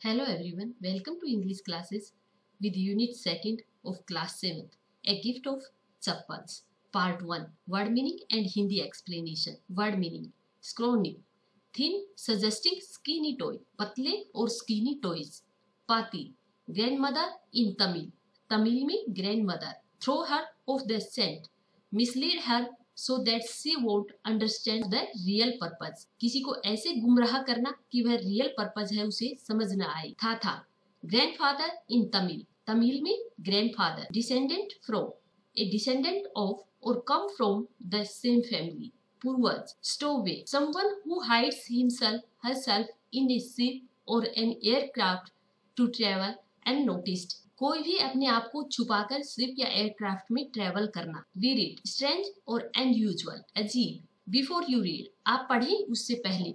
Hello everyone, welcome to English classes with Unit 2nd of Class 7th, A Gift of Chappals, Part 1, Word Meaning and Hindi Explanation. Word Meaning, Scrawny, Thin, suggesting skinny toy, पतले और skinny toys. Pati, grandmother in Tamil. Tamil में grandmother. Throw her off the scent. Mislead her so that she won't understand the real purpose. किसी को ऐसे गुमराह करना कि वह रियल पर्पज है उसे समझ न आए. था grandfather in Tamil. तमिल में grandfather. Descendant from, a descendant of or come from the same family. पूर्वज. Stowaway, someone who hides himself herself in a ship or an aircraft to travel unnoticed. कोई भी अपने आप को छुपाकर शिप या aircraft में ट्रेवल करना. वी रीड, स्ट्रेंज और अनयूजुअल, अजीब. बिफोर यू रीड, आप पढ़ें उससे पहले.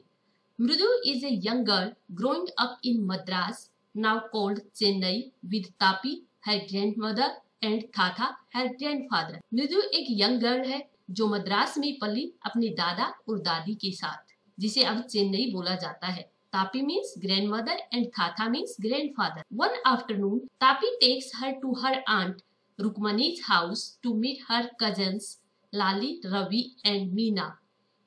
Mridu is a young girl growing up in Madras, now called Chennai, with तापी her grandmother and thatha her grandfather. Mridu एक यंग गर्ल है जो मद्रास में पली अपने दादा और दादी के साथ, जिसे अब चेन्नई बोला जाता है. Tapi means grandmother and Thatha means grandfather. One afternoon, Tapi takes her to her aunt Rukmani's house to meet her cousins Lali, Ravi and Meena.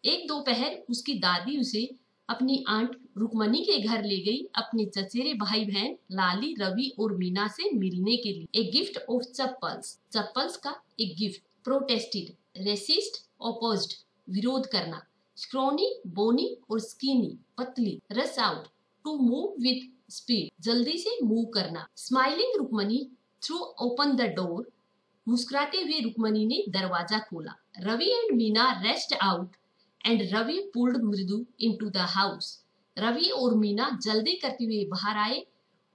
एक दोपहर उसकी दादी उसे अपनी आंट रुकमनी के घर ले गई अपने चचेरे भाई बहन लाली, रवि और मीना से मिलने के लिए. A gift of chappals, chappals का एक गिफ्ट. प्रोटेस्टेड, रेसिस्ट, ऑपोज्ड, विरोध करना. स्क्रोनी, बोनी और स्कीनी, पतली. Rush out, to move with speed, जल्दी से मूव करना. Smiling Rukmini threw open the door, मुस्कुराते हुए रुकमनी ने दरवाजा खोला. Ravi and Meena raced out and Ravi pulled Mridu into the house. Ravi और मीना जल्दी करते हुए बाहर आए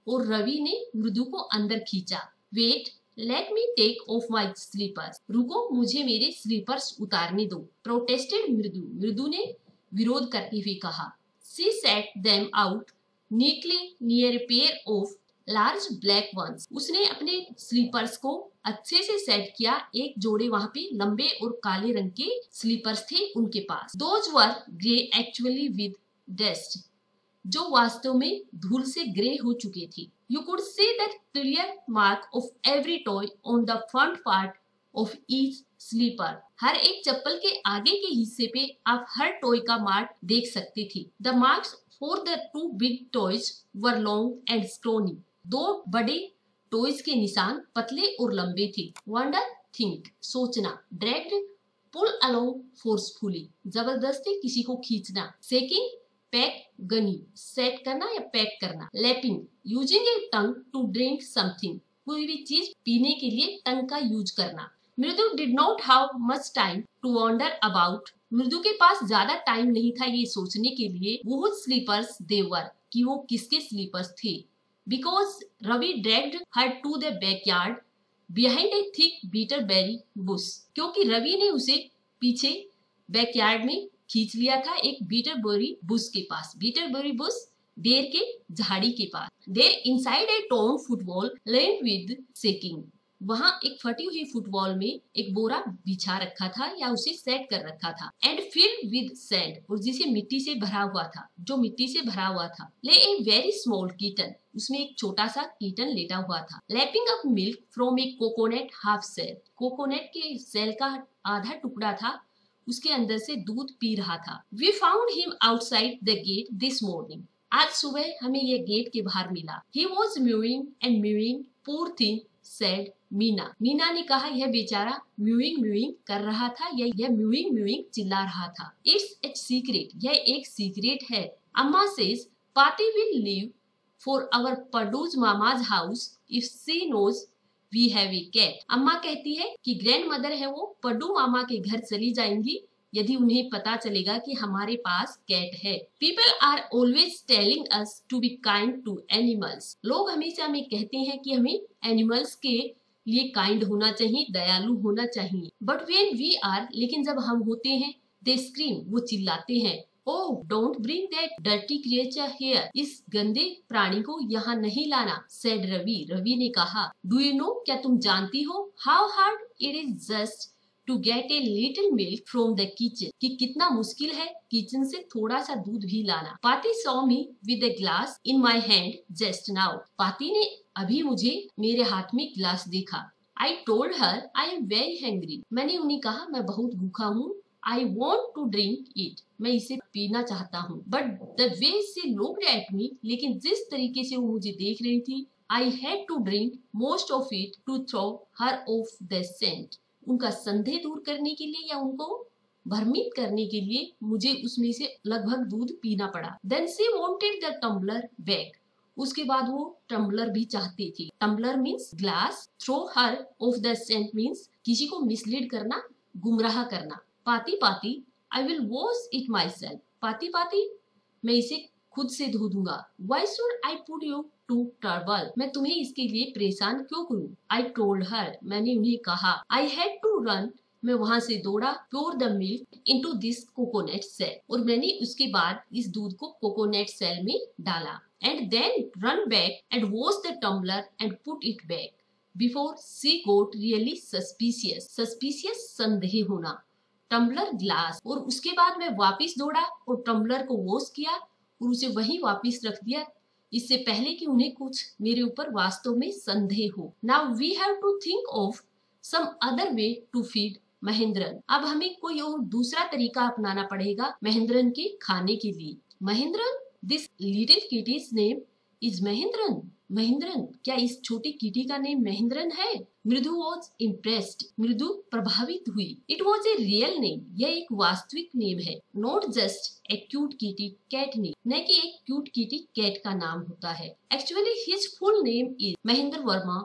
और रवि ने मृदु को अंदर खींचा. Wait, let me take off my slippers, रुको मुझे मेरे स्लीपर्स उतारने दो. प्रोटेस्टेड मृदु, मृदु ने विरोध करते हुए कहा. She set them out neatly near pair of large black ones, उसने अपने स्लीपर्स को अच्छे से सेट किया. एक जोड़े वहां पे लंबे और काले रंग के स्लीपर्स थे उनके पास. Those were grey actually with dust, जो वास्तव में धूल से ग्रे हो चुके थे. You could see the clear mark of every toy on the front part of each sleeper. हर एक चप्पल के आगे के हिस्से पे आप हर टॉय का मार्क देख सकते थे. The marks for the two big toys were long and scrawny. दो बड़े टॉयज के निशान पतले और लंबे थे. Wonder, think, सोचना. Dragged, pull along forcefully, जबरदस्ती किसी को खींचना. Shaking, पैक, गनी, सेट करना या पैक करना. Lapping, using a tongue to drink something, कोई भी चीज पीने के लिए टंग का यूज करना. Mridu did not have much time to wonder about, Mridu के पास ज्यादा टाइम नहीं था ये सोचने के लिए वो स्लीपर्स दे वर, कि वो किसके स्लीपर्स थे. Because Ravi dragged her to the backyard behind a thick bitterberry bush, क्योंकि रवि ने उसे पीछे बैकयार्ड में खींच लिया था एक बीटरबेरी बुश के पास. बीटरबेरी बुश बेर के झाड़ी के पास. There inside a torn football lane with seeking, वहां एक फटी हुई फुटबॉल में एक बोरा बिछा रखा था या उसे सेट कर रखा था. एंड फिल्ड विद सैंड, और जिसे मिट्टी से भरा हुआ था, जो मिट्टी से भरा हुआ था. ले ए वेरी स्मॉल कीटन, उसमें एक छोटा सा कीटन लेटा हुआ था. Lapping up milk from a coconut half shell, coconut के सेल का आधा टुकड़ा था, उसके अंदर से दूध पी रहा था. We found him outside the gate this morning, आज सुबह हमें यह गेट के बाहर मिला. He was mewing and mewing, poor thing said Meena, Meena ने कहा यह बेचारा म्यूइंग म्यूइंग कर रहा था या यह म्यूइंग म्यूइंग चिल्ला रहा था. इट्स ए सीक्रेट, यह एक सीक्रेट है. Amma says Paati will leave for our Padu's mama's house if she knows we have a cat. Amma कहती है कि ग्रैंड मदर है वो पड्डू मामा के घर चली जाएंगी यदि उन्हें पता चलेगा कि हमारे पास कैट है. People are always telling us to be kind to animals, लोग हमेशा हमें कहते हैं कि हमें एनिमल्स के लिए काइंड होना चाहिए, दयालु होना चाहिए. बट व्हेन वी आर, लेकिन जब हम होते हैं, दे स्क्रीम, वो चिल्लाते हैं. Oh don't bring that dirty creature here, इस गंदे प्राणी को यहाँ नहीं लाना. सेड रवि, रवि ने कहा. डू यू नो, क्या तुम जानती हो, how hard it is just to get a little milk from the kitchen, कि कितना मुश्किल है किचन से थोड़ा सा दूध भी लाना। पाती saw me with a glass in my hand just now, पाती ने अभी मुझे मेरे हाथ में गिलास देखा। I told her I am very hungry, मैंने उन्हें कहा मैं बहुत भूखा हूँ। I want to drink it, मैं इसे पीना चाहता हूँ। But the way she looked at me, लेकिन जिस तरीके से वो मुझे देख रही थी, I had to drink most of it to throw her off the scent, उनका संदेह दूर करने के लिए या उनको भ्रमित करने के लिए मुझे उसमें से लगभग दूध पीना पड़ा। Then she wanted the tumbler back, उसके बाद वो टम्बलर भी चाहती थी। Tumbler means glass, throw her off the scent means किसी को मिसलीड करना, गुमराह करना। पाती पाती I will wash it myself, पाती पाती मैं इसे खुद से धो दूंगा। Why should I put you to trouble, मैं तुम्हें इसके लिए परेशान क्यों करूं। आई टोल्ड हर, मैंने उन्हें कहा। आई हैड टू रन, मैं वहां से दौड़ा। Pour the milk into this coconut shell, और मैंने उसके बाद इस दूध को कोकोनट सेल में डाला। And then run back and wash the tumbler and put it back before she got really suspicious, suspicious संदेह होना, टम्बलर ग्लास। और उसके बाद मैं वापिस दौड़ा और टम्बलर को वॉश किया और उसे वहीं वापिस रख दिया, इससे पहले कि उन्हें कुछ मेरे ऊपर वास्तव में संदेह हो। Now we have to think of some other way to feed Mahendran, अब हमें कोई और दूसरा तरीका अपनाना पड़ेगा महेंद्रन के खाने के लिए। Mahendran, this little kitty's name is Mahendran, Mahendran, क्या इस छोटी किटी का नेम महेंद्रन है। मृदु वॉज इम्प्रेस्ड, मृदु प्रभावित हुई। It was a real name, यह एक वास्तविक नेम है। Not just a cute kitty cat name, न कि एक क्यूट किटी कैट का नाम होता है। Actually his full name is Mahendra Varma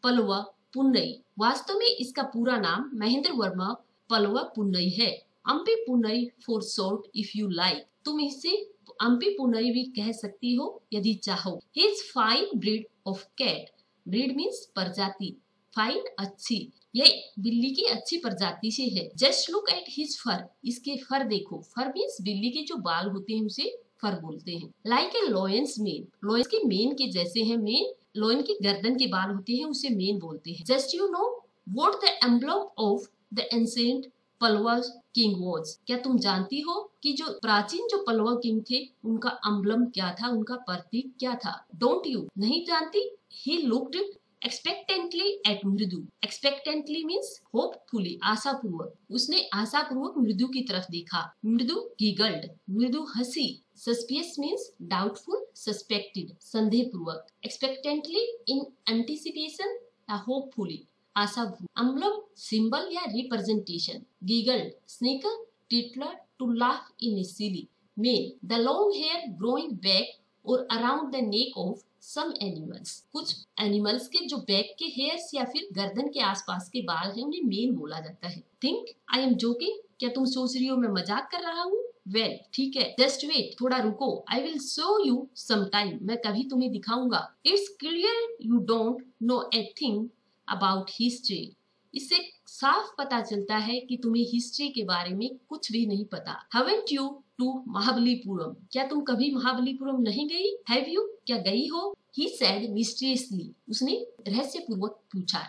Pallava Punnai, वास्तव में इसका पूरा नाम महेंद्र वर्मा पलवा पुन्नई है। Ampi Punnai for short if you like, तुम इसे अम्पी पुन्नई भी कह सकती हो यदि चाहो। His fine breed of cat, breed means प्रजाति, फाइन अच्छी, यह बिल्ली की अच्छी प्रजाति से है। Just look at his fur, इसके फर देखो, फर मीन्स बिल्ली के जो बाल होते हैं उसे फर बोलते हैं। Like a lions main, lions के मेन के जैसे है मेन, लॉयन की गर्दन के बाल होते हैं उसे मेन बोलते हैं। Just you know what the emblem of the ancient Pallava king was, क्या तुम जानती हो कि जो प्राचीन जो पलवा किंग थे उनका एम्ब्लम क्या था, उनका प्रतीक क्या था। डोंट यू, नहीं जानती। ही लुक्ड एक्सपेक्टेंटली एट मृदु, एक्सपेक्टेंटली मीन्स होपफुली, आशापूर्वक, उसने आशापूर्वक मृदु की तरफ देखा। मृदु गिगल्ड, मृदु हंसी। सस्पियस मीन्स डाउटफुल, सस्पेक्टेड, संदेहपूर्वक। एक्सपेक्टेंटली इन एंटिसिपेशन या होपफुली, आशा। एम्ब्लम सिंबल या representation. Giggled snicker, titter, to laugh in a silly. Mane the long hair growing back और around the neck of some animals, कुछ animals के जो back के hairs या फिर गर्दन के आसपास के बाल हैं उन्हें मेन बोला जाता है। थिंक आई एम जोकिंग, क्या तुम सोच रही हो मैं मजाक कर रहा हूँ। वेल ठीक है, जस्ट वेट, थोड़ा रुको। I will show you some time, मैं कभी तुम्हें दिखाऊंगा। It's clear you don't know a thing about history, इससे साफ पता चलता है कि तुम्हें हिस्ट्री के बारे में कुछ भी नहीं पता। हैवंट यू टू महाबलीपुरम, क्या तुम कभी महाबलीपुरम नहीं गई। हैव यू, क्या गई हो। ही सेड मिस्टीरियसली, उसने रहस्यपूर्वक पूछा।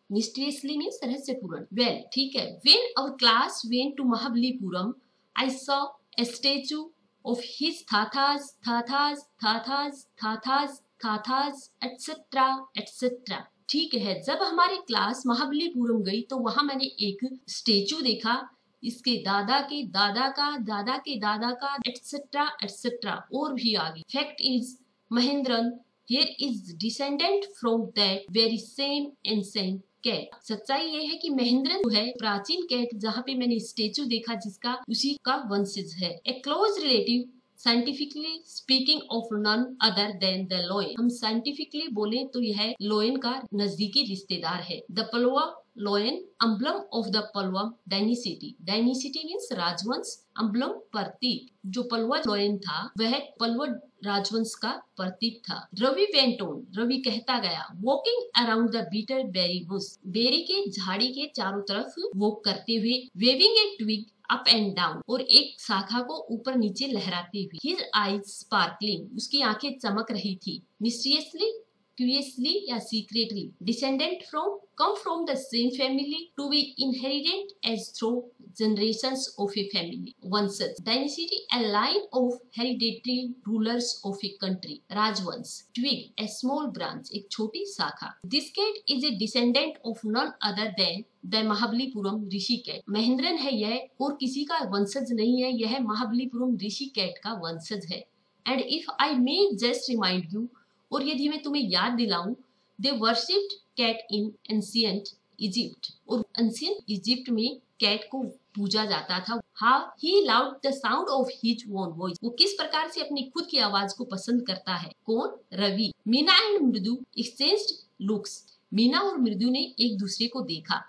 Mysteriously means रहस्यपूर्ण। वेल ठीक है, when our class went to Mahabalipuram I saw a statue of his thatha's thatha's thatha's thatha's thatha's etcetera etcetera. ठीक है, जब हमारी क्लास महाबलीपुरम गई तो वहां मैंने एक स्टेचू देखा, इसके दादा के दादा का दादा के दादा का एटसेट्रा एटसेट्रा और भी आगे। Fact is Mahendran here is descendant from that very same ancient cat, सच्चाई ये है कि महेंद्रन जो है प्राचीन कैट जहाँ पे मैंने स्टेचू देखा जिसका उसी का वंशज है। A close relative scientifically speaking of none other than the lion, हम साइंटिफिकली बोले तो यह लॉयन का नजदीकी रिश्तेदार है। The Pallava lion emblem of the Pallava dynasty, dynasty means राजवंश, एम्ब्लम प्रतीक, जो पलवा लॉयन था वह पलवा राजवंश का प्रतीक था। रवि वेंट ऑन, रवि कहता गया, walking around the bitter berry bush, berry के झाड़ी के चारों तरफ वॉक करते हुए, waving a twig up and down, और एक शाखा को ऊपर नीचे लहराते हुए। हिज आईज स्पार्कलिंग, उसकी आंखें चमक रही थी। मिस्टीरियसली, curiously या secretly. Descendant from, come from the same family, to be inherited as through generations of a family. Vanshaj, dynasty, a line of hereditary rulers of a country. Rajvansh, twig, a small branch, एक छोटी शाखा. This cat is a descendant of none other than the Mahabalipuram Rishi cat. Mahendran है यह और किसी का वंशज नहीं है, यह महाबलीपुरम ऋषि कैट का वंशज है. And if I may just remind you, और यदि मैं तुम्हें याद दिलाऊं, they worshipped cat in ancient Egypt, और एंशिएंट इजिप्ट में कैट को पूजा जाता था. How he loved the sound of his own voice, वो किस प्रकार से अपनी खुद की आवाज को पसंद करता है. कौन? रवि. मीना एंड मृदु एक्सचेंज्ड लुक्स, मीना और मृदु ने एक दूसरे को देखा.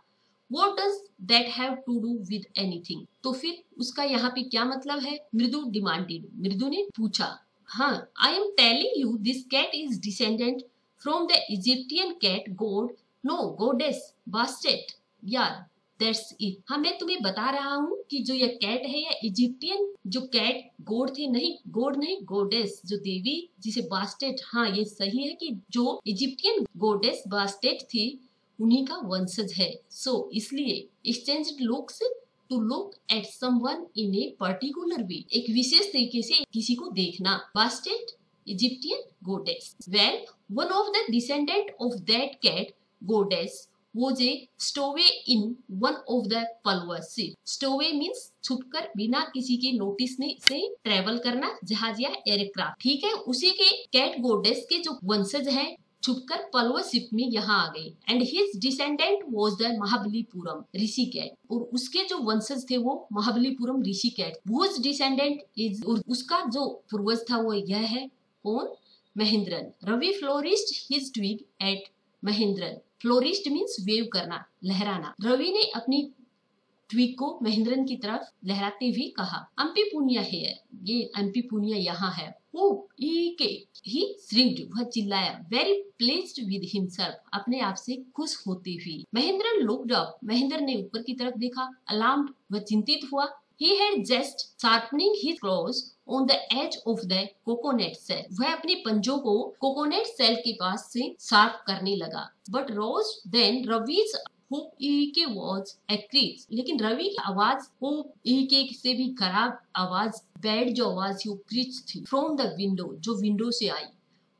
What does that have to do with anything? तो फिर उसका यहाँ पे क्या मतलब है? मृदु डिमांडेड, मृदु ने पूछा. हाँ, I am telling you this cat is descendant from the Egyptian cat god, no goddess, bastet. यार, that's it. हाँ, मैं तुम्हें बता रहा हूँ कि जो यह कैट है यह इजिप्टियन जो कैट गोड थे, नहीं गोड नहीं गोडेस, जो देवी जिसे बास्टेट. हाँ, ये सही है कि जो इजिप्टियन गोडेस बास्टेट थी उन्हीं का वंशज है. सो इसलिए exchanged looks to look at someone in a particular way, एक विशेष तरीके से किसी को देखना. Bastet, Egyptian goddess. Well, one of the descendant of that cat goddess was a stowaway in one of the Palwa ships. Stowaway means छुपकर बिना किसी के नोटिस से ट्रेवल करना, जहाज या एयरक्राफ्ट. ठीक है, उसी के कैट गोडेस के जो वंशज हैं छुपकर पलवा शिप में यहाँ आ गए. And his descendant was the Mahabalipuram Rishi cat, और उसके जो वंशज थे वो Mahabalipuram Rishi cat. Whose descendant is, और उसका जो पूर्वज था वो यह है. कौन? Mahendran. Ravi flourished his twig at Mahendran. Flourish means wave करना, लहराना. रवि ने अपनी ट्वीक को महेंद्रन की तरफ लहराते हुए कहा. अम्पी पुनिया हेयर, ये अम्पी पुनिया यहाँ है. ओ के ही श्रिंक्ड, वह चिल्लाया. वेरी प्लेस्ड विद हिमसेल्फ, अपने आप से खुश होते हुए. महेंद्रन लुक्ड अप, महेंद्र ने ऊपर की तरफ देखा. अलार्म्ड, वह चिंतित हुआ. He had just sharpening his claws on the edge of the coconut shell. वह अपने पंजों को कोकोनट सेल के पास से शार्प करने लगा. But Rose then Ravi's hope के was accreased. लेकिन रवि की आवाज होप के से भी खराब आवाज, बैड जो आवाज थी वो क्रीच थी. From the window, जो विंडो से आई.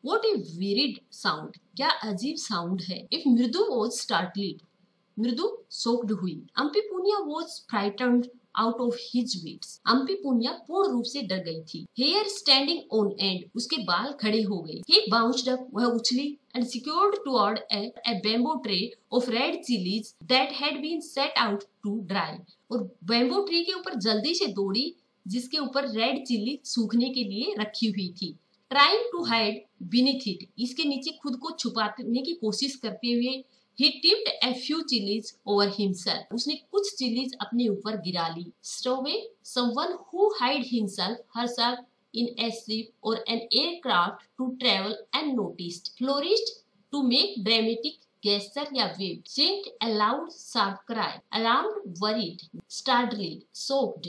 What a weird sound, क्या अजीब साउंड है. If मृदु was startled, मृदु शॉक्ड हुई. Ampi Puniya was frightened out of his wits, Ampi Puniya पूर्ण रूप से डर गई थी. हेयर स्टैंडिंग ऑन एंड, उसके बाल खड़े हो गए. ही बाउंस्ड अप, वह उछली. And scurried toward a bamboo tray of red chillies that had been set out to dry, और बैम्बू ट्री के ऊपर जल्दी से दौड़ी जिसके ऊपर रेड चिल्ली सूखने के लिए रखी हुई थी. Trying to hide beneath it, इसके नीचे खुद को छुपाने की कोशिश करते हुए. He tipped a few chilies over himself. उसने कुछ चिलीज अपने ऊपर गिरा ली. Stowaway, someone who hide himself, herself in a ship or an aircraft to travel unnoticed. Flourished, to make dramatic gesture या wave. Sent a loud sharp cry. Alarmed, worried, startled, shocked,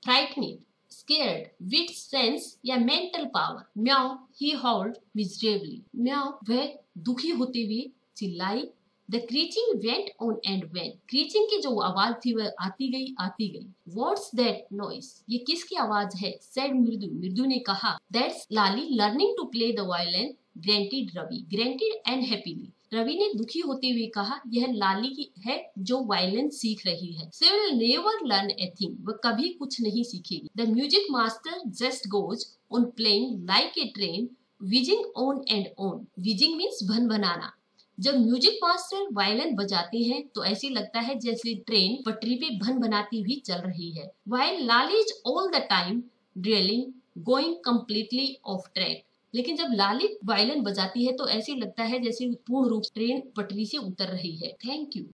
frightened, scared, with sense या mental power. Meow, he howled miserably. Meow, वह दुखी होते हुए चिल्लाई. The creaking went on and went. Creaking की जो आवाज थी वह आती गई. What's that noise? ये किसकी आवाज है? Said मृदु, मृदु ने कहा. That's Lali learning to play the violin. Granted Ravi, granted and happily. Ravi ने दुखी होते हुए कहा, यह लाली की है जो वायलिन सीख रही है. She will never learn a thing. वह कभी कुछ नहीं सीखेगी. The music master just goes on playing like a train, whizzing on and on. Whizzing means भन-भनाना. जब म्यूजिक मास्टर वायलिन बजाते हैं तो ऐसे लगता है जैसे ट्रेन पटरी पे भन बनाती हुई चल रही है. While Lali is all the time drilling, going completely off track. लेकिन जब लाली वायलिन बजाती है तो ऐसे लगता है जैसे पूर्ण रूप ट्रेन पटरी से उतर रही है. Thank you.